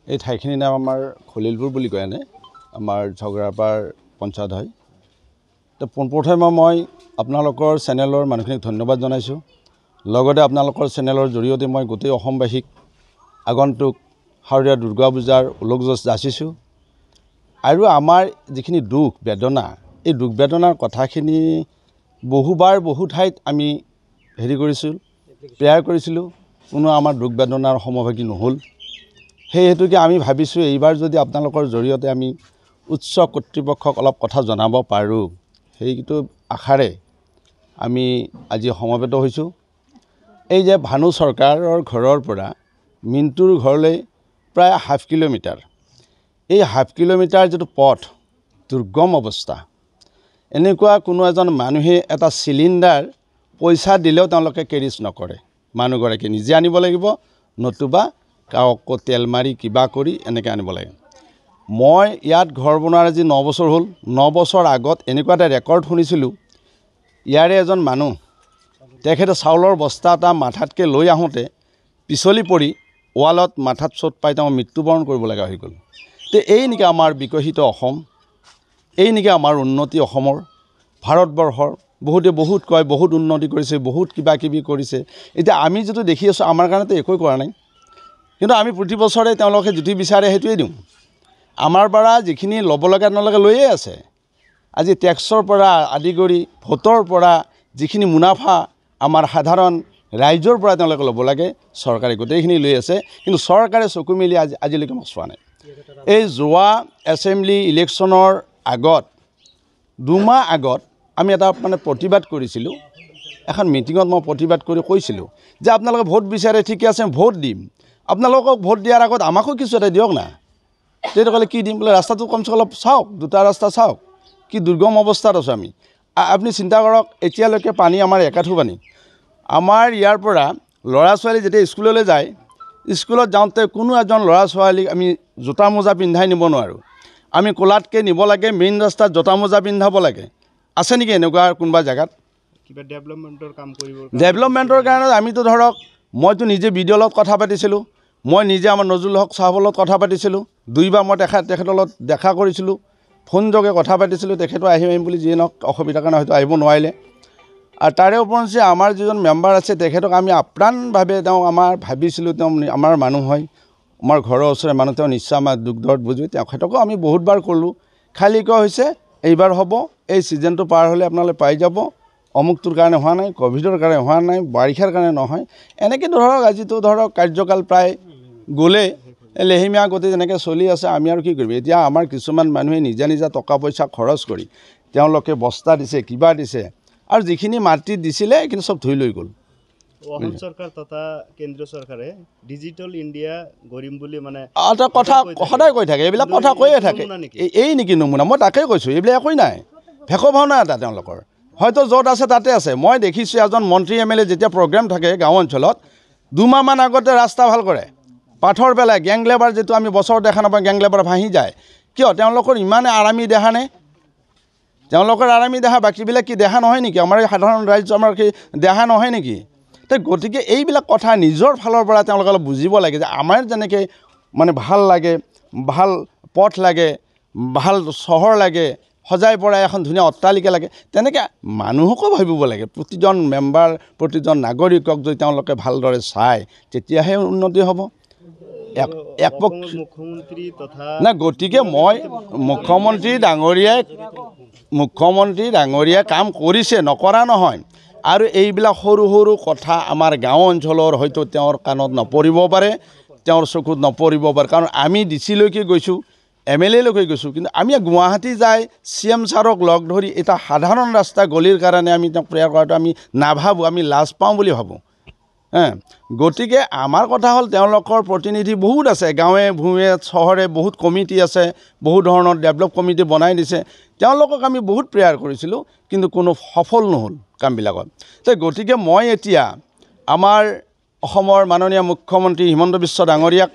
এই ঠাইখিনিৰ নাম আমাৰ খলিলপুৰ বুলি কয় এনে আমাৰ ঝগৰাপাৰ পঞ্চায়ত হয়। তো পোনপ্ৰথমে মই আপোনালোকৰ চেনেলৰ মানুহখিনিক ধন্যবাদ জনাইছোঁ। লগতে আপোনালোকৰ চেনেলৰ জৰিয়তে মই গোটেই অসমবাসীক আগন্তুক শাৰদীয় দুৰ্গা পূজাৰ ওলগ যাচিছোঁ। আৰু আমাৰ যিখিনি দুখ বেদনা, এই দুখ বেদনাৰ কথাখিনি বহুবাৰ বহু ঠাইত আমি প্ৰেয়াৰ কৰিছিলোঁ, কোনো আমাৰ দুখ বেদনাৰ সমভাগী নহ'ল। সেই হেতুকে আমি ভাবিছোঁ এইবাৰ যদি আপোনালোকৰ জৰিয়তে আমি উচ্চ কৰ্তৃপক্ষক অলপ কথা জনাব পাৰোঁ, সেইটো আশাৰে আমি আজি সমবেত হৈছোঁ। এই যে ভানু চৰকাৰৰ ঘৰৰ পৰা মিণ্টুৰ ঘৰলৈ প্ৰায় ½ কিলোমিটাৰ, এই ½ কিলোমিটাৰ যিটো পথ দুৰ্গম অৱস্থা, এনেকুৱা কোনো এজন মানুহে এটা চিলিণ্ডাৰ পইচা দিলেও তেওঁলোকে কেৰিজ নকৰে। মানুহগৰাকী নিজে আনিব লাগিব, নতুবা কাকো তেল মাৰি কিবা কৰি এনেকৈ আনিব লাগে। মই ইয়াত ঘৰ বনোৱাৰ আজি 9 বছৰ হ'ল। 9 বছৰ আগত এনেকুৱা এটা ৰেকৰ্ড শুনিছিলোঁ, ইয়াৰে এজন মানুহ তেখেতে চাউলৰ বস্তা এটা মাথাতকৈ লৈ আহোঁতে পিছলি পৰি ৱালত মাথাত চোট পাই তেওঁ মৃত্যুবৰণ কৰিব লগা হৈ গ'ল। তো এই নেকি আমাৰ বিকশিত অসম, এই নেকি আমাৰ উন্নতি অসমৰ, ভাৰতবৰ্ষৰ। বহুতে বহুত কয় বহুত উন্নতি কৰিছে, বহুত কিবা কিবি কৰিছে। এতিয়া আমি যিটো দেখি আছোঁ আমাৰ কাৰণেতো একোৱে কৰা নাই, কিন্তু আমি প্ৰতি বছৰে তেওঁলোকে যিটো বিচাৰে সেইটোৱে দিওঁ। আমাৰ পৰা যিখিনি ল'ব লগা তেওঁলোকে লৈয়ে আছে। আজি টেক্সৰ পৰা আদি কৰি ভোটৰ পৰা যিখিনি মুনাফা আমাৰ সাধাৰণ ৰাইজৰ পৰা তেওঁলোকে ল'ব লাগে, চৰকাৰে গোটেইখিনি লৈ আছে। কিন্তু চৰকাৰে চকু মেলি আজিলৈকে মোক চোৱা নাই। এই যোৱা এছেম্বলি ইলেকশ্যনৰ আগত 2 মাহ আগত আমি এটা প্ৰতিবাদ কৰিছিলোঁ। এখন মিটিঙত মই প্ৰতিবাদ কৰি কৈছিলোঁ যে আপোনালোকে ভোট বিচাৰে ঠিকে আছে, ভোট দিম, আপোনালোকক ভোট দিয়াৰ আগত আমাকো কিছু এটা দিয়ক না। তেতিয়া ক'লে কি দিম, বোলে ৰাস্তাটো কমচে কম অলপ চাওক, 2টা ৰাস্তা চাওক, কি দুৰ্গম অৱস্থাত আছোঁ আমি। আপুনি চিন্তা কৰক, এতিয়ালৈকে পানী আমাৰ একাঠু পানী। আমাৰ ইয়াৰ পৰা ল'ৰা ছোৱালী যেতিয়া স্কুললৈ যায়, স্কুলত যাওঁতে কোনো এজন ল'ৰা ছোৱালীক আমি জোতা মোজা পিন্ধাই নিব নোৱাৰোঁ। আমি কোলাতকৈ নিব লাগে, মেইন ৰাস্তাত জোতা মোজা পিন্ধাব লাগে। আছে নেকি এনেকুৱা কোনোবা জেগাত? কিবা ডেভেলপমেণ্টৰ কাৰণে আমিতো ধৰক, মইতো নিজে বিডিঅ'ৰ লগত কথা পাতিছিলোঁ, মই নিজে আমাৰ নজৰুল হক চাহাবৰ লগত কথা পাতিছিলোঁ। 2বাৰ মই তেখেতৰ লগত দেখা কৰিছিলোঁ, ফোনযোগে কথা পাতিছিলোঁ। তেখেতো আহিম বুলি যিয়ে নহওক অসুবিধাৰ কাৰণে হয়তো আহিব নোৱাৰিলে। আৰু তাৰে ওপৰঞ্চি আমাৰ যিজন মেম্বাৰ আছে তেখেতক আমি আপ্ৰাণভাৱে আমাৰ ভাবিছিলোঁ আমাৰ মানুহ হয়, আমাৰ ঘৰৰ ওচৰৰে মানুহ, তেওঁ নিশ্চয় আমাৰ দুখ দৰ্দ বুজি। তেখেতকো আমি বহুতবাৰ ক'লোঁ, খালী কোৱা হৈছে এইবাৰ হ'ব, এই ছিজনটো পাৰ হ'লে আপোনালোকে পাই যাব, অমুকটোৰ কাৰণে হোৱা নাই, ক'ভিডৰ কাৰণে হোৱা নাই, বাৰিষাৰ কাৰণে নহয়। এনেকৈ ধৰক আজিতো ধৰক কাৰ্যকাল প্ৰায় গ'লেই, লেহিমীয়া গতি যেনেকৈ চলি আছে। আমি আৰু কি কৰিম? এতিয়া আমাৰ কিছুমান মানুহে নিজা নিজা টকা পইচা খৰচ কৰি তেওঁলোকে বস্তা দিছে, কিবা দিছে, আৰু যিখিনি মাটি দিছিলে সেইখিনি চব ধুই লৈ গ'ল। অসম চৰকাৰ তথা কেন্দ্ৰীয় চৰকাৰে ডিজিটেল ইণ্ডিয়া গঢ়িম বুলি এটা কথা সদায় কৈ থাকে, এইবিলাক কথা কৈয়ে থাকে। এই নেকি নমুনা? মই তাকেই কৈছোঁ, এইবিলাক একোৱেই নাই, ভেকো ভাওনা এটা তেওঁলোকৰ। হয়তো য'ত আছে তাতে আছে। মই দেখিছোঁ এজন মন্ত্ৰী MLA যেতিয়া প্ৰগ্ৰেম থাকে গাঁও অঞ্চলত, 2 মাহমান আগতে ৰাস্তা ভাল কৰে, পাথৰ পেলাই, গেং লেবাৰ যিটো আমি বছৰত দেখা নাপাওঁ, গেং লেবাৰ ভাঙি যায়। কিয়? তেওঁলোকৰ ইমানে আৰামী দেহা নে? তেওঁলোকৰ আৰামী দেহা, বাকীবিলাক কি দেহা নহয় নেকি? আমাৰ এই সাধাৰণ ৰাইজ আমাৰ কি দেহা নহয় নেকি? তো গতিকে এইবিলাক কথা নিজৰ ফালৰ পৰা তেওঁলোকে অলপ বুজিব লাগে যে আমাৰ যেনেকৈ ভাল লাগে, ভাল পথ লাগে, ভাল চহৰ লাগে, সজাই পৰাই এখন ধুনীয়া অট্টালিকা লাগে, তেনেকৈ মানুহকো ভাবিব লাগে। প্ৰতিজন মেম্বাৰ, প্ৰতিজন নাগৰিকক যদি তেওঁলোকে ভালদৰে চায়, তেতিয়াহে উন্নতি হ'ব। গতিকে মই মুখ্যমন্ত্ৰী ডাঙৰীয়াই কাম কৰিছে, নকৰা নহয়। আৰু এইবিলাক সৰু সৰু কথা আমাৰ গাঁও অঞ্চলৰ হয়তো তেওঁৰ কাণত নপৰিব পাৰে, তেওঁৰ চকুত নপৰিব পাৰে। কাৰণ আমি DC লৈকে গৈছোঁ, MLA লৈকে গৈছোঁ, কিন্তু আমি গুৱাহাটী যাই CM ছাৰক লগ ধৰি এটা সাধাৰণ ৰাস্তা গলিৰ কাৰণে আমি তেওঁক প্ৰেয়াৰ কৰাটো আমি নাভাবোঁ, আমি লাজ পাওঁ বুলি ভাবোঁ। গতিকে আমাৰ কথা হ'ল তেওঁলোকৰ প্ৰতিনিধি বহুত আছে, গাঁৱে ভূঞে চহৰে বহুত কমিটি আছে, বহুত ধৰণৰ ডেভেলপ কমিটি বনাই দিছে। তেওঁলোকক আমি বহুত প্ৰেয়াৰ কৰিছিলোঁ, কিন্তু কোনো সফল নহ'ল কামবিলাকত। তো গতিকে মই এতিয়া আমাৰ অসমৰ মাননীয় মুখ্যমন্ত্ৰী হিমন্ত বিশ্ব ডাঙৰীয়াক,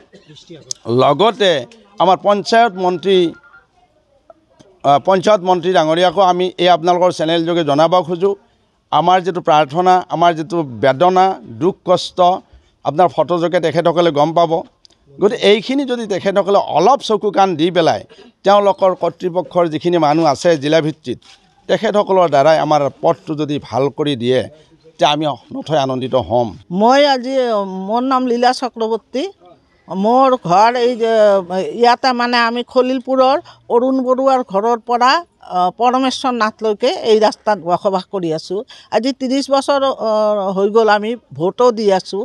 লগতে আমাৰ পঞ্চায়ত মন্ত্ৰী ডাঙৰীয়াকো আমি এই আপোনালোকৰ চেনেল যোগে জনাব খোজোঁ, আমাৰ যিটো প্ৰাৰ্থনা, আমাৰ যিটো বেদনা, দুখ কষ্ট আপোনাৰ ফটোযোগে তেখেতসকলে গম পাব গতিকে এইখিনি যদি তেখেতসকলে অলপ চকু কাণ দি পেলাই তেওঁলোকৰ কৰ্তৃপক্ষৰ যিখিনি মানুহ আছে জিলা ভিত্তিত তেখেতসকলৰ দ্বাৰাই আমাৰ পথটো যদি ভাল কৰি দিয়ে তেতিয়া আমি নথৈ আনন্দিত হ'ম। মই আজি মোৰ নাম লীলা চক্ৰৱৰ্তী। মোৰ ঘৰ এই যে ইয়াতে মানে আমি খলিলপুৰৰ অৰুণ বৰুৱাৰ ঘৰৰ পৰা পৰমেশ্বৰ নাথলৈকে এই ৰাস্তাত বসবাস কৰি আছোঁ। আজি 30 বছৰ হৈ গ'ল আমি ভোটো দি আছোঁ।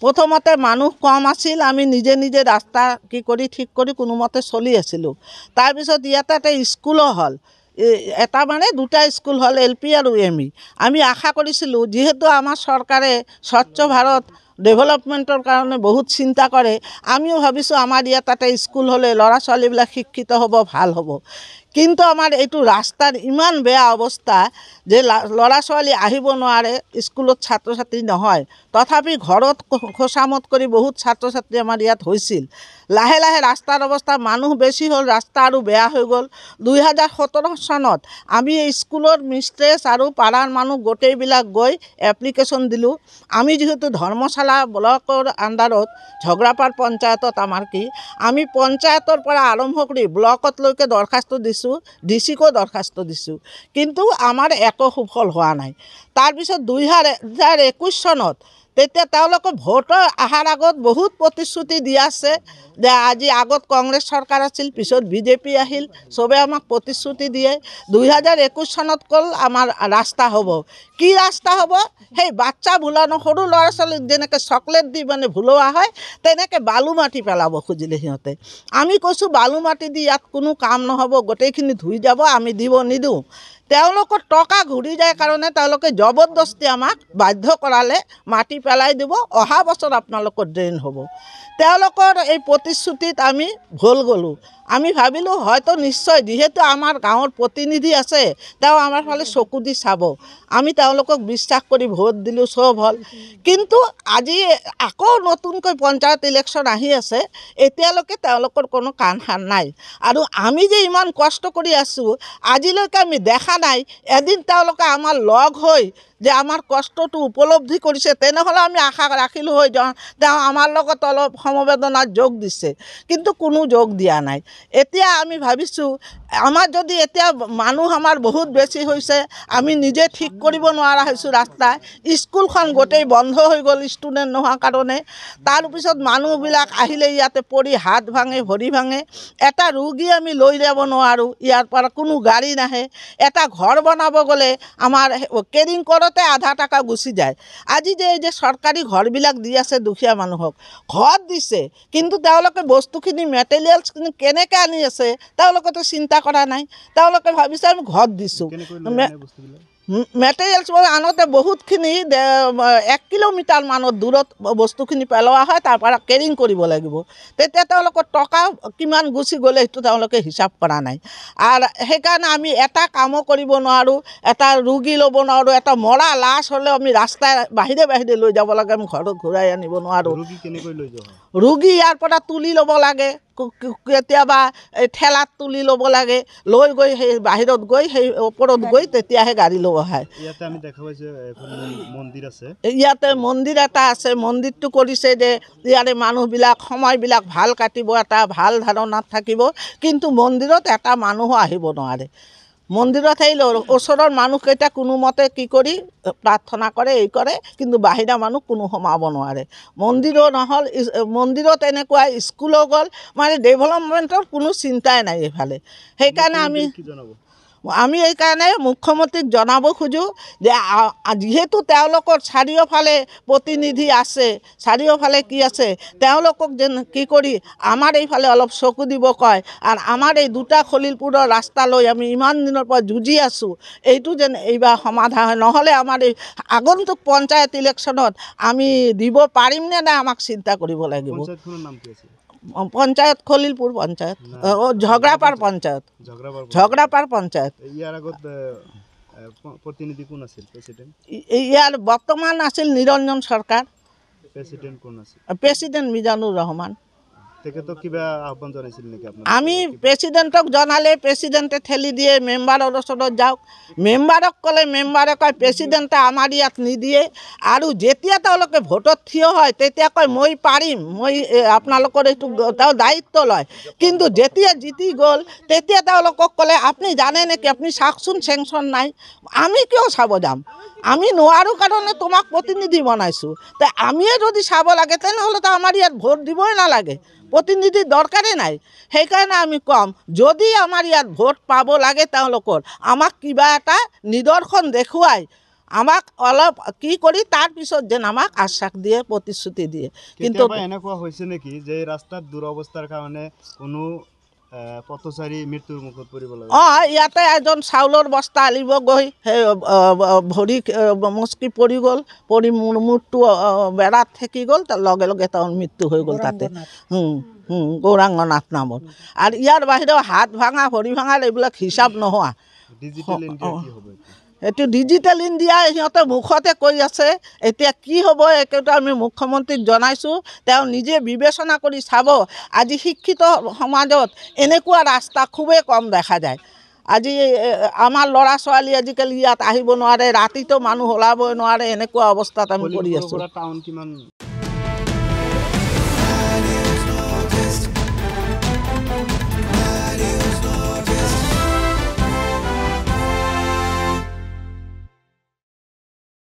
প্ৰথমতে মানুহ কম আছিল, আমি নিজে নিজে ৰাস্তা কি কৰি ঠিক কৰি কোনোমতে চলি আছিলোঁ। তাৰপিছত ইয়াতে এটা স্কুলো হ'ল, এটা মানে দুটা স্কুল হ'ল, LP আৰু ME। আমি আশা কৰিছিলোঁ যিহেতু আমাৰ চৰকাৰে স্বচ্ছ ভাৰত ডেভেলপমেণ্টৰ কাৰণে বহুত চিন্তা কৰে, আমিও ভাবিছোঁ আমাৰ ইয়াত এটা স্কুল হ'লে ল'ৰা ছোৱালীবিলাক শিক্ষিত হ'ব, ভাল হ'ব। কিন্তু আমাৰ এইটো ৰাস্তাৰ ইমান বেয়া অৱস্থা যে ল'ৰা ছোৱালী আহিব নোৱাৰে, স্কুলত ছাত্ৰ ছাত্ৰী নহয়। তথাপি ঘৰত খোচামত কৰি বহুত ছাত্ৰ ছাত্ৰী আমাৰ ইয়াত হৈছিল। লাহে লাহে ৰাস্তাৰ অৱস্থা, মানুহ বেছি হ'ল, ৰাস্তা আৰু বেয়া হৈ গ'ল। 2017 চনত আমি এই স্কুলৰ মিষ্ট্ৰেছ আৰু পাড়াৰ মানুহ গোটেইবিলাক গৈ এপ্লিকেশ্যন দিলোঁ। আমি যিহেতু ধৰ্মশালা ব্লকৰ আণ্ডাৰত ঝগৰাপাৰ পঞ্চায়তত আমাৰ কি, আমি পঞ্চায়তৰ পৰা আৰম্ভ কৰি ব্লকতলৈকে দৰখাস্ত দিছোঁ, DCকো দৰখাস্ত দিছোঁ, কিন্তু আমাৰ একো সুফল হোৱা নাই। তাৰপিছত 2021 চনত তেতিয়া তেওঁলোকে ভোটৰ অহাৰ আগত বহুত প্ৰতিশ্ৰুতি দি আছে যে আজি আগত কংগ্ৰেছ চৰকাৰ আছিল, পিছত BJP আহিল, চবে আমাক প্ৰতিশ্ৰুতি দিয়ে। 2021 চনত ক'ল আমাৰ ৰাস্তা হ'ব। কি ৰাস্তা হ'ব? সেই বাচ্চা ভুলানো সৰু ল'ৰা ছোৱালীক যেনেকৈ চকলেট দি মানে ভুলোৱা হয় তেনেকৈ বালু মাটি পেলাব খুজিলে সিহঁতে। আমি কৈছোঁ বালু মাটি দি ইয়াত কোনো কাম নহ'ব, গোটেইখিনি ধুই যাব, আমি দিব নিদিওঁ। তেওঁলোকৰ টকা ঘূৰি যায় কাৰণে তেওঁলোকে জবৰদস্তি আমাক বাধ্য কৰালে মাটি পেলাই দিব, অহা বছৰ আপোনালোকৰ ড্ৰেইন হ'ব। তেওঁলোকৰ এই প্ৰতিশ্ৰুতিত আমি ভুল গ'লোঁ। আমি ভাবিলোঁ হয়তো নিশ্চয় যিহেতু আমাৰ গাঁৱৰ প্ৰতিনিধি আছে তেওঁ আমাৰ ফালে চকু দি চাব, আমি তেওঁলোকক বিশ্বাস কৰি ভোট দিলোঁ, চব হ'ল। কিন্তু আজি আকৌ নতুনকৈ পঞ্চায়ত ইলেকশ্যন আহি আছে, এতিয়ালৈকে তেওঁলোকৰ কোনো কাণ সাৰ নাই। আৰু আমি যে ইমান কষ্ট কৰি আছোঁ আজিলৈকে আমি দেখা নাই এদিন তেওঁলোকে আমাৰ লগ হৈ যে আমাৰ কষ্টটো উপলব্ধি কৰিছে, তেনেহ'লে আমি আশা ৰাখিলোঁ হৈ তেওঁ আমাৰ লগত অলপ সমবেদনাত যোগ দিছে, কিন্তু কোনো যোগ দিয়া নাই। এতিয়া আমি ভাবিছোঁ আমাৰ যদি এতিয়া মানুহ আমাৰ বহুত বেছি হৈছে, আমি নিজে ঠিক কৰিব নোৱাৰা হৈছোঁ ৰাস্তা, স্কুলখন গোটেই বন্ধ হৈ গ'ল ষ্টুডেণ্ট নোহোৱাৰ কাৰণে। তাৰপিছত মানুহবিলাক আহিলে ইয়াতে পৰি হাত ভাঙে, ভৰি ভাঙে। এটা ৰোগী আমি লৈ যাব নোৱাৰোঁ, ইয়াৰ পৰা কোনো গাড়ী নাহে। এটা ঘৰ বনাব গ'লে আমাৰ কেৰিং কৰোঁতে আধা টকা গুচি যায়। আজি যে এই যে চৰকাৰী ঘৰবিলাক দি আছে দুখীয়া মানুহক, ঘৰ দিছে, কিন্তু তেওঁলোকে বস্তুখিনি মেটেৰিয়েলছখিনি কেনেকৈ আনি আছে তেওঁলোকেতো চিন্তা কৰা নাই। তেওঁলোকে ভাবিছে আমি ঘৰত দিছোঁ। মেটেৰিয়েলছ আনোতে বহুতখিনি 1 কিলোমিটাৰ মানৰ দূৰত বস্তুখিনি পেলোৱা হয়, তাৰ পৰা কেৰিং কৰিব লাগিব। তেতিয়া তেওঁলোকৰ টকা কিমান গুচি গ'লে সেইটো তেওঁলোকে হিচাপ কৰা নাই। আৰু সেইকাৰণে আমি এটা কামো কৰিব নোৱাৰোঁ, এটা ৰোগী ল'ব নোৱাৰোঁ, এটা মৰা লাছ হ'লেও আমি ৰাস্তাই বাহিৰে বাহিৰে লৈ যাব লাগে, আমি ঘৰত ঘূৰাই আনিব নোৱাৰোঁ। ৰোগী ইয়াৰ পৰা তুলি ল'ব লাগে, কেতিয়াবা এই ঠেলাত তুলি ল'ব লাগে, লৈ গৈ সেই বাহিৰত গৈ সেই ওপৰত গৈ তেতিয়াহে গাড়ী ল'ব হয়। ইয়াতে মন্দিৰ এটা আছে, মন্দিৰটো কৰিছে যে ইয়াৰে মানুহবিলাক সময়বিলাক ভাল কাটিব, এটা ভাল ধাৰণাত থাকিব, কিন্তু মন্দিৰত এটা মানুহো আহিব নোৱাৰে। মন্দিৰত সেই ওচৰৰ মানুহকেইটা কোনোমতে কি কৰি প্ৰাৰ্থনা কৰে, এই কৰে, কিন্তু বাহিৰা মানুহ কোনো সোমাব নোৱাৰে। মন্দিৰো নহ'ল, মন্দিৰত এনেকুৱা স্কুলো গ'ল, মানে ডেভেলপমেণ্টৰ কোনো চিন্তাই নাই এইফালে। সেইকাৰণে আমি এইকাৰণে মুখ্যমন্ত্ৰীক জনাব খোজোঁ যে যিহেতু তেওঁলোকৰ চাৰিওফালে প্ৰতিনিধি আছে, চাৰিওফালে কি আছে, তেওঁলোকক যেন কি কৰি আমাৰ এইফালে অলপ চকু দিব কয়। আৰু আমাৰ এই দুটা খলিলপুৰৰ ৰাস্তা লৈ আমি ইমান দিনৰ পৰা যুঁজি আছোঁ, এইটো যেন এইবাৰ সমাধান হয়, নহ'লে আমাৰ এই আগন্তুক পঞ্চায়ত ইলেকশ্যনত আমি দিব পাৰিমনে নাই আমাক চিন্তা কৰিব লাগিব। পঞ্চায়ত খলিলপুৰ পঞ্চায়ত, ঝগৰাপাৰ পঞ্চায়ত, ঝগৰাপাৰ পঞ্চায়ত। ইয়াৰ বৰ্তমান আছিল নিৰঞ্জন চৰকাৰ, প্ৰেচিডেণ্ট মিজানুৰ ৰহমান। তেখেতক কিবা আহ্বান জনাইছিল নেকি আপোনাৰ? আমি প্ৰেচিডেণ্টক জনালে প্ৰেচিডেণ্টে ঠেলি দিয়ে মেম্বাৰৰ ওচৰত যাওক, মেম্বাৰক ক'লে মেম্বাৰে কয় প্ৰেচিডেণ্টে আমাৰ ইয়াত নিদিয়ে, আৰু যেতিয়া তেওঁলোকে ভোটত থিয় হয় তেতিয়া কয় মই পাৰিম, মই আপোনালোকৰ এইটো তেওঁ দায়িত্ব লয়। কিন্তু যেতিয়া জিতি গ'ল তেতিয়া তেওঁলোকক ক'লে আপুনি জানে নেকি, আপুনি চাওকচোন চেংচন নাই। আমি কিয় চাব যাম, আমি নোৱাৰোঁ কাৰণে তোমাক প্ৰতিনিধি বনাইছোঁ। তে আমিয়ে যদি চাব লাগে তেনেহ'লেতো আমাৰ ইয়াত ভোট দিবই নালাগে, প্ৰতিনিধিৰ দৰকাৰেই নাই। সেইকাৰণে আমি ক'ম যদি আমাৰ ইয়াত ভোট পাব লাগে তেওঁলোকৰ আমাক কিবা এটা নিদৰ্শন দেখুৱাই আমাক অলপ কি কৰি তাৰপিছত যেন আমাক আশ্বাস দিয়ে, প্ৰতিশ্ৰুতি দিয়ে। কিন্তু কেতিয়াবা এনেকুৱা হৈছে নেকি যে ৰাস্তাত দুৰৱস্থাৰ কাৰণে কোনো পথচাৰী মৃত্যুৰ মুখত পৰিব লাগে? ইয়াতে এজন চাউলৰ বস্তা আনিব গৈ সেই ভৰি মুচকি পৰি গ'ল, পৰি মূৰটো বেৰাত ঠেকি গ'ল, তাৰ লগে লগে তেওঁৰ মৃত্যু হৈ গ'ল তাতে। গৌৰাংগ নাথ নামৰ। আৰু ইয়াৰ বাহিৰেও হাত ভাঙা ভৰি ভাঙাৰ এইবিলাক হিচাপ নোহোৱা। ডিজিটেল ইণ্ডিয়া কি হ'ব? এইটো ডিজিটেল ইণ্ডিয়া সিহঁতে মুখতে কৈ আছে, এতিয়া কি হ'ব এইটো আমি মুখ্যমন্ত্ৰীক জনাইছোঁ, তেওঁ নিজে বিবেচনা কৰি চাব। আজি শিক্ষিত সমাজত এনেকুৱা ৰাস্তা খুবেই কম দেখা যায়। আজি আমাৰ ল'ৰা ছোৱালী আজিকালি ইয়াত আহিব নোৱাৰে, ৰাতিটো মানুহ ওলাবই নোৱাৰে, এনেকুৱা অৱস্থাত আমি কৰি আছোঁ। টাউন কিমান